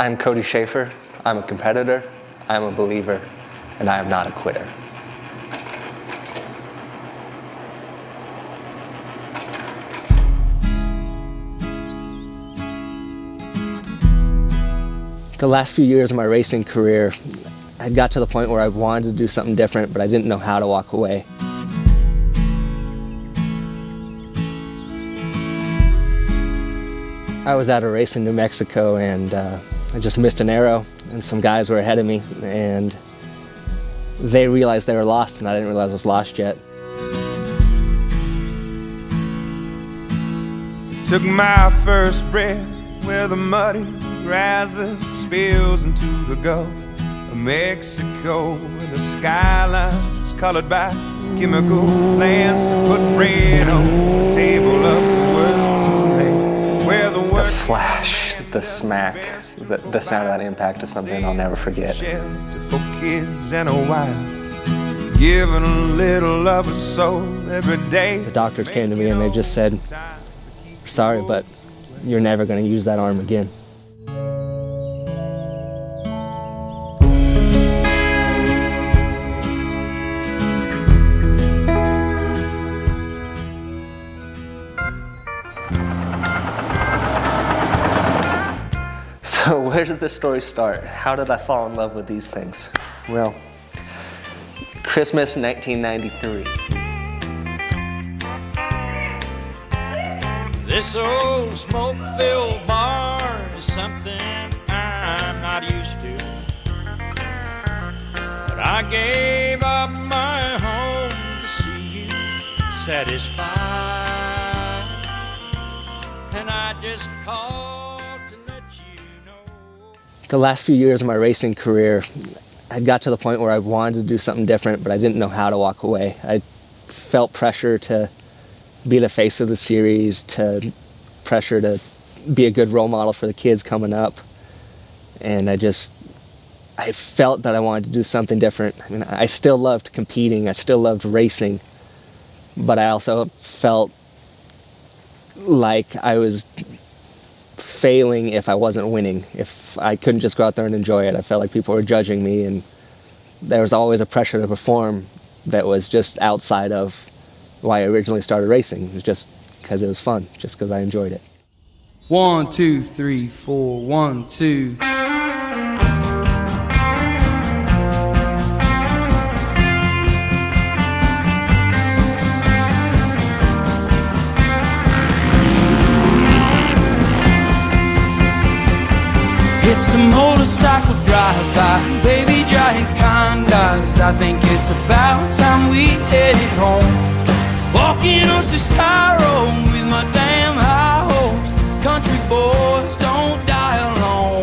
I'm Cody Schafer. I'm a competitor, I'm a believer, and I am not a quitter. The last few years of my racing career, I got to the point where I wanted to do something different, but I didn't know how to walk away. I was at a race in New Mexico and I just missed an arrow, and some guys were ahead of me and they realized they were lost and I didn't realize I was lost yet. Took my first breath where the muddy rises, spills into the Gulf of Mexico. The skyline's colored by chemical plants that put bread on the table of the world. Where the flash, the smack, the sound of that impact is something I'll never forget. For kids and a wife, giving a little of a soul every day. The doctors came to me and they just said, "Sorry, but you're never going to use that arm again." So where did this story start? How did I fall in love with these things? Well, Christmas 1993. This old smoke-filled bar is something I'm not used to. But I gave up my home to see you satisfied. And I just called to let you know. The last few years of my racing career, I got to the point where I wanted to do something different, but I didn't know how to walk away. I felt pressure to be the face of the series, to pressure to be a good role model for the kids coming up. And I felt that I wanted to do something different. I mean, I still loved competing, I still loved racing, but I also felt like I was failing if I wasn't winning, if I couldn't just go out there and enjoy it. I felt like people were judging me, and there was always a pressure to perform that was just outside of why I originally started racing. It was just because it was fun, just because I enjoyed it. 1, 2, 3, 4, 1, 2. It's a motorcycle drive-by, baby giant condos. I think it's about time we headed home. Walking on this tie road with my damn high hopes. Country boys don't die alone.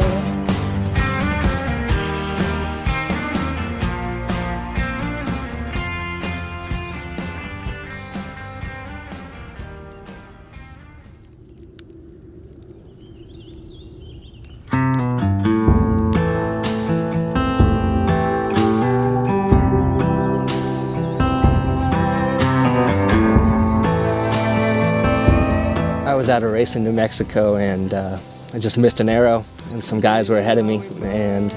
I was at a race in New Mexico and I just missed an arrow, and some guys were ahead of me and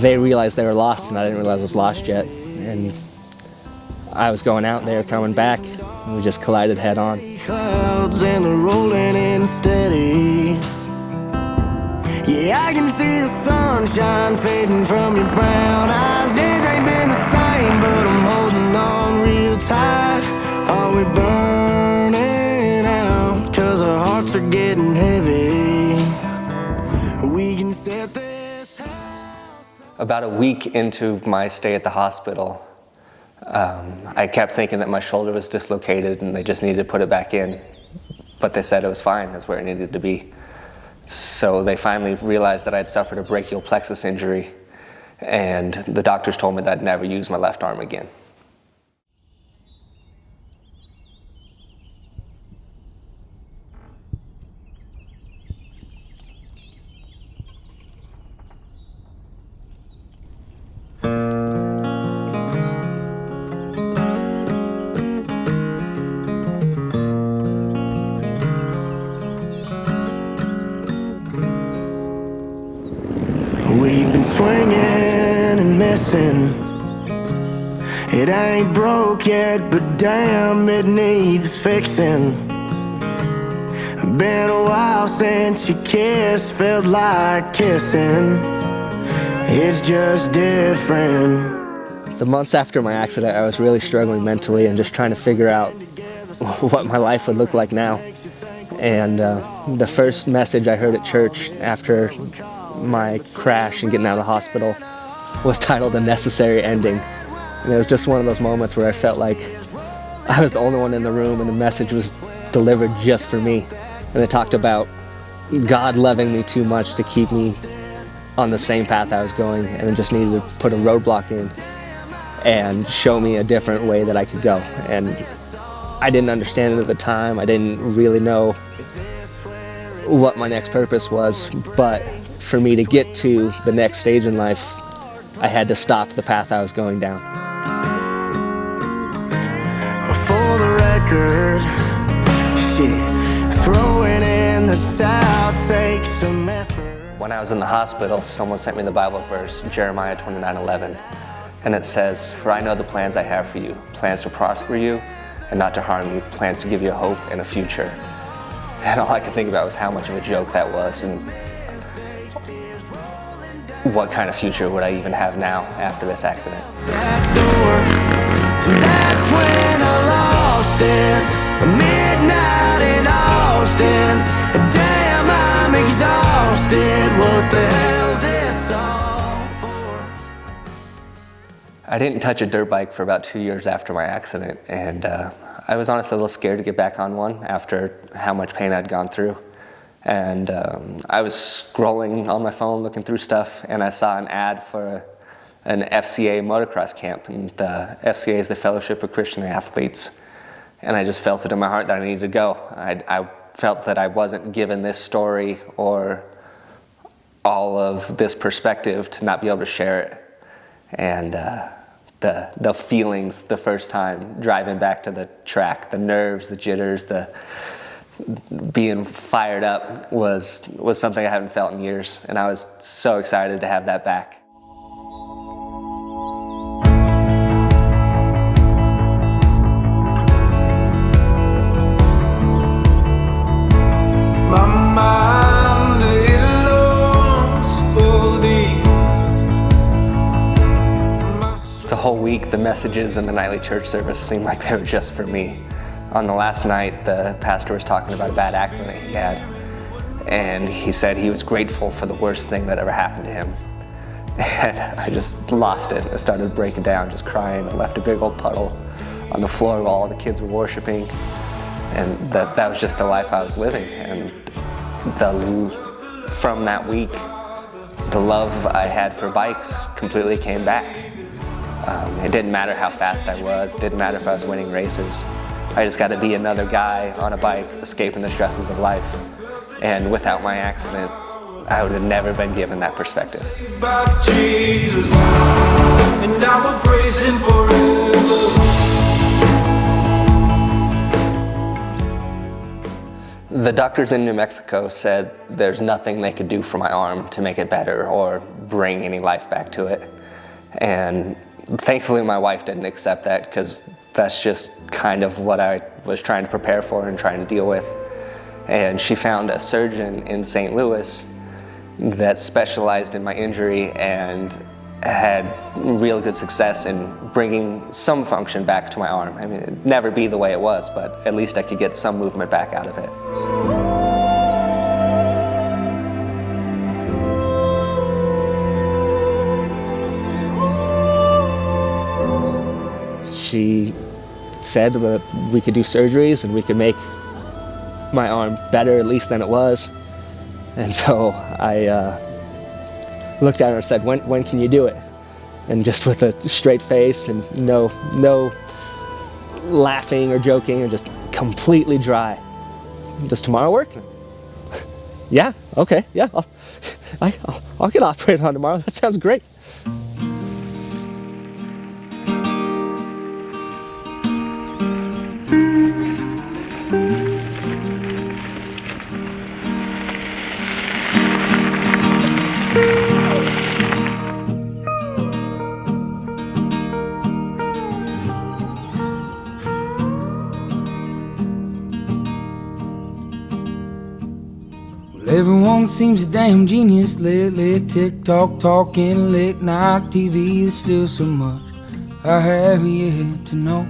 they realized they were lost and I didn't realize I was lost yet. And I was going out, they were coming back, and we just collided head on. Clouds and they're rolling in steady. Yeah, I can see the sunshine fading from your brown eyes. Days ain't been the same, but I'm holding on real tight. Are we burning out? 'Cause our hearts are getting heavy. We can set this house. About a week into my stay at the hospital, I kept thinking that my shoulder was dislocated and they just needed to put it back in. But they said it was fine, that's where it needed to be. So they finally realized that I'd suffered a brachial plexus injury, and the doctors told me that I'd never use my left arm again. We've been swinging and missing. It ain't broke yet, but damn, it needs fixing. Been a while since you kissed, felt like kissing. It's just different. The months after my accident, I was really struggling mentally and just trying to figure out what my life would look like now. And the first message I heard at church after my crash and getting out of the hospital was titled "A Necessary Ending." And it was just one of those moments where I felt like I was the only one in the room and the message was delivered just for me. And it talked about God loving me too much to keep me on the same path I was going, and it just needed to put a roadblock in and show me a different way that I could go. And I didn't understand it at the time. I didn't really know what my next purpose was, but for me to get to the next stage in life, I had to stop the path I was going down. For the record, shit, throwing in the towel takes some effort. When I was in the hospital, someone sent me the Bible verse, Jeremiah 29:11, and it says, "For I know the plans I have for you, plans to prosper you and not to harm you, plans to give you a hope and a future." And all I could think about was how much of a joke that was, and what kind of future would I even have now after this accident. That door, that's when I lost it. Midnight in Austin. Damn, I'm exhausted. What the hell's this all for? I didn't touch a dirt bike for about 2 years after my accident, and I was honestly a little scared to get back on one after how much pain I'd gone through. And I was scrolling on my phone looking through stuff, and I saw an ad for an FCA motocross camp, and the FCA is the Fellowship of Christian Athletes, and I just felt it in my heart that I needed to go. I felt that I wasn't given this story or all of this perspective to not be able to share it. And the feelings the first time driving back to the track, the nerves, the jitters, the being fired up was something I haven't felt in years, and I was so excited to have that back. My mind, it longs for thee. The whole week, the messages in the nightly church service seemed like they were just for me. On the last night, the pastor was talking about a bad accident he had, and he said he was grateful for the worst thing that ever happened to him. And I just lost it. I started breaking down, just crying. I left a big old puddle on the floor while all the kids were worshiping, and that was just the life I was living. And from that week, the love I had for bikes completely came back. It didn't matter how fast I was, it didn't matter if I was winning races. I just got to be another guy on a bike escaping the stresses of life. And without my accident, I would have never been given that perspective. About Jesus, and I will praise him forever. The doctors in New Mexico said there's nothing they could do for my arm to make it better or bring any life back to it. And thankfully my wife didn't accept that, because that's just kind of what I was trying to prepare for and trying to deal with. And she found a surgeon in St. Louis that specialized in my injury and had real good success in bringing some function back to my arm. I mean, it'd never be the way it was, but at least I could get some movement back out of it. She said that we could do surgeries and we could make my arm better, at least than it was. And so I looked at her and said, when can you do it? And just with a straight face and no laughing or joking, or just completely dry. Does tomorrow work? Yeah, okay, yeah, I'll get operated on tomorrow. That sounds great. Well, everyone seems a damn genius lately. TikTok talking, late night TV. There's still so much I have yet to know.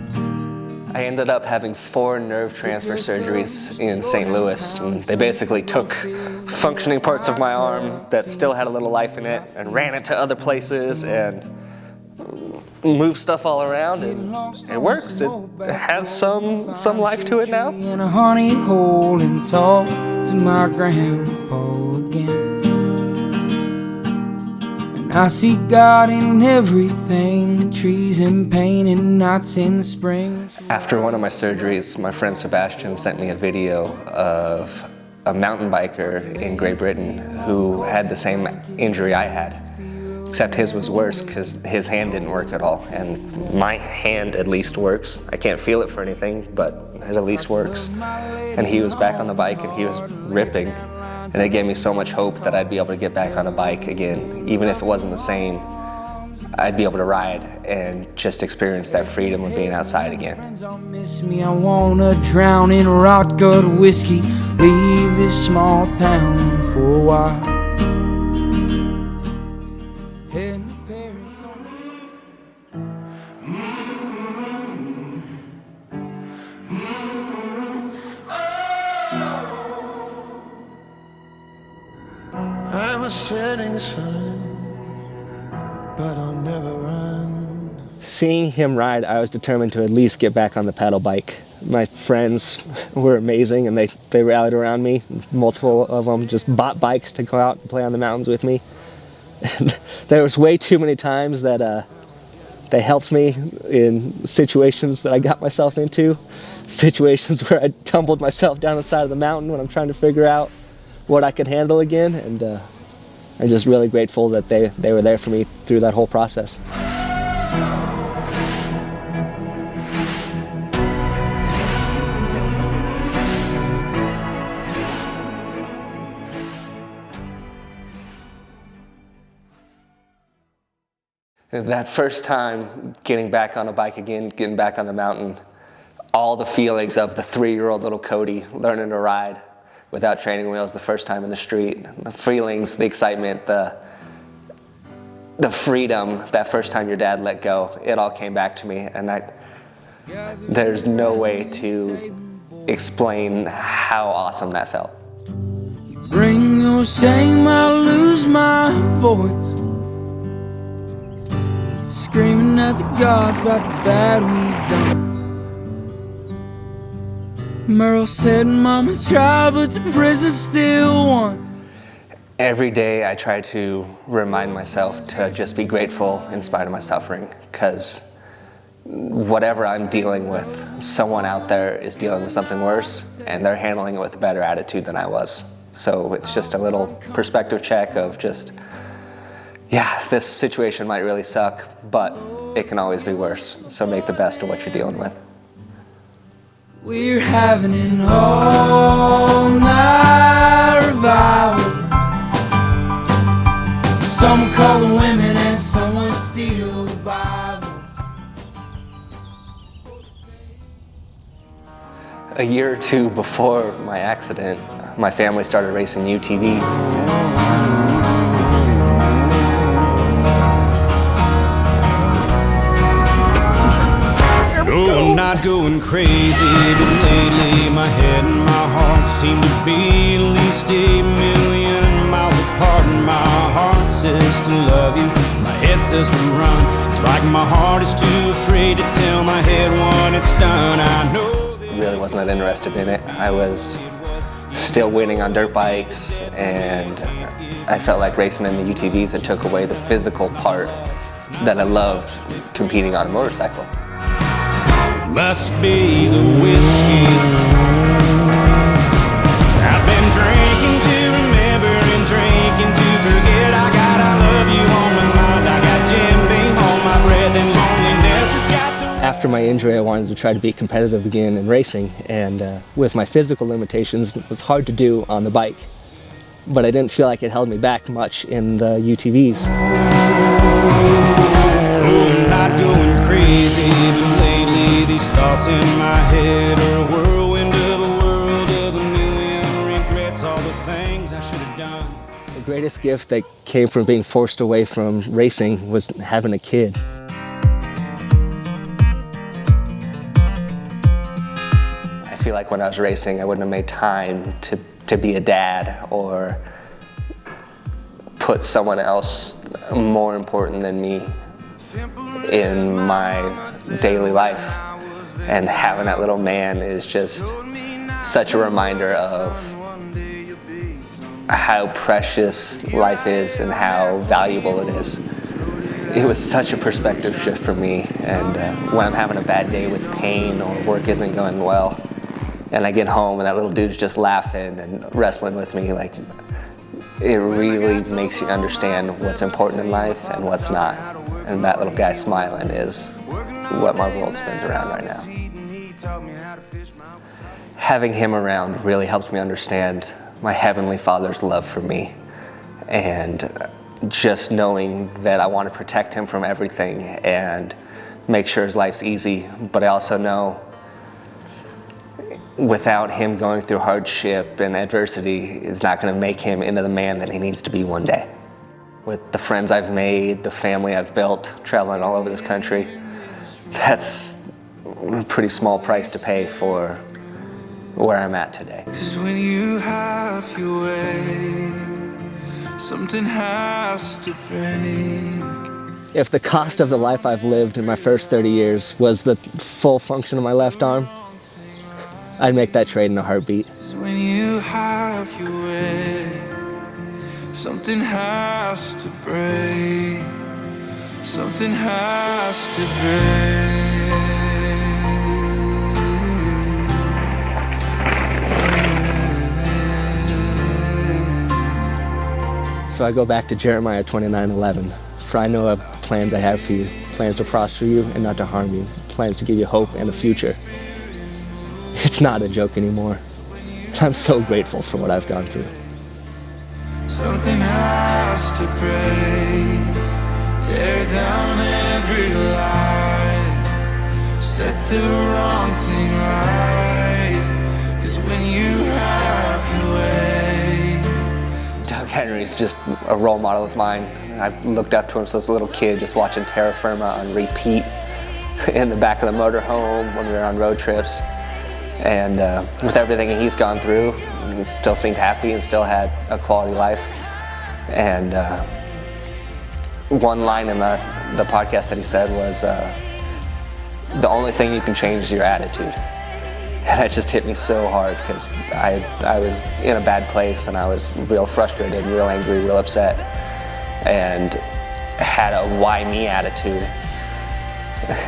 I ended up having 4 nerve transfer surgeries in St. Louis. And they basically took functioning parts of my arm that still had a little life in it and ran it to other places and moved stuff all around, and it works. It has some life to it now. In a honey hole and talk to my grandpa again. I see God in everything, trees and pain and nights in the spring. After one of my surgeries, my friend Sebastian sent me a video of a mountain biker in Great Britain who had the same injury I had, except his was worse because his hand didn't work at all. And my hand at least works. I can't feel it for anything, but it at least works. And he was back on the bike and he was ripping. And it gave me so much hope that I'd be able to get back on a bike again. Even if it wasn't the same, I'd be able to ride and just experience that freedom of being outside again. Miss me, I wanna drown in rot gut whiskey, leave this small town for a while. Heading to Paris on I'm a setting sun, but I'll never run. Seeing him ride, I was determined to at least get back on the pedal bike. My friends were amazing and they rallied around me. Multiple of them just bought bikes to go out and play on the mountains with me. And there was way too many times that they helped me in situations that I got myself into. Situations where I tumbled myself down the side of the mountain when I'm trying to figure out what I could handle again, and I'm just really grateful that they were there for me through that whole process. That first time getting back on a bike again, getting back on the mountain, all the feelings of the 3-year-old little Cody learning to ride without training wheels the first time in the street, the feelings, the excitement, the freedom that first time your dad let go, it all came back to me, and there's no way to explain how awesome that felt. bring your shame, I'll lose my voice, screaming at the gods about the bad we've done. Merle said, Mama tried, but the prison still won. Every day I try to remind myself to just be grateful in spite of my suffering, because whatever I'm dealing with, someone out there is dealing with something worse, and they're handling it with a better attitude than I was. So it's just a little perspective check of just, yeah, this situation might really suck, but it can always be worse. So make the best of what you're dealing with. We're having an all-night revival. Some call the women and some will steal the Bible. A year or two before my accident, my family started racing UTVs. No, I'm not going crazy, but lately my head and my heart seem to be at least 1,000,000 miles apart, and my heart says to love you, my head says to run. It's like my heart is too afraid to tell my head when it's done. I know Really wasn't that interested in it. I was still winning on dirt bikes, and I felt like racing in the UTVs, it took away the physical part that I loved competing on a motorcycle. must be the whiskey I've been drinking to remember and drinking to forget. I gotta love you on my mind, I got Jim Beam on my breath, and loneliness has got the... After my injury, I wanted to try to be competitive again in racing, and with my physical limitations, it was hard to do on the bike, but I didn't feel like it held me back much in the UTVs. Oh, I'm not going crazy, but lately these thoughts in my head are a whirlwind of a world of 1,000,000 regrets, all the things things I should have done. The greatest gift that came from being forced away from racing was having a kid. I feel like when I was racing, I wouldn't have made time to be a dad or put someone else more important than me in my daily life. And having that little man is just such a reminder of how precious life is and how valuable it is. It was such a perspective shift for me, and when I'm having a bad day with pain or work isn't going well, and I get home and that little dude's just laughing and wrestling with me, like, it really makes you understand what's important in life and what's not. And that little guy smiling is what my world spins around right now. Having him around really helps me understand my Heavenly Father's love for me, and just knowing that I want to protect him from everything and make sure his life's easy. But I also know without him going through hardship and adversity, it's not going to make him into the man that he needs to be one day. With the friends I've made, the family I've built, traveling all over this country, that's a pretty small price to pay for where I'm at today. 'Cause when you have your way, something has to break. If the cost of the life I've lived in my first 30 years was the full function of my left arm, I'd make that trade in a heartbeat. 'Cause when you have your way, something has to break. Something has to break. So I go back to Jeremiah 29:11. For I know of plans I have for you, plans to prosper you and not to harm you, plans to give you hope and a future. It's not a joke anymore. I'm so grateful for what I've gone through. Something has to break. Tear down every lie. Set the wrong thing right. 'Cause when you have your way. Doug Henry's just a role model of mine. I've looked up to him since a little kid, just watching Terra Firma on repeat in the back of the motorhome when we were on road trips. And with everything he's gone through, he still seemed happy and still had a quality life. And one line in the podcast that he said was, the only thing you can change is your attitude. And that just hit me so hard, because I was in a bad place and I was real frustrated, real angry, real upset, and had a why me attitude.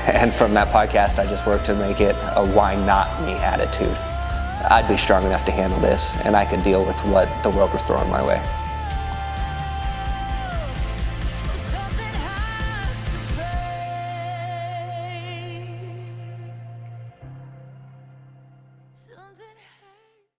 And from that podcast, I just worked to make it a why not me attitude. I'd be strong enough to handle this, and I could deal with what the world was throwing my way.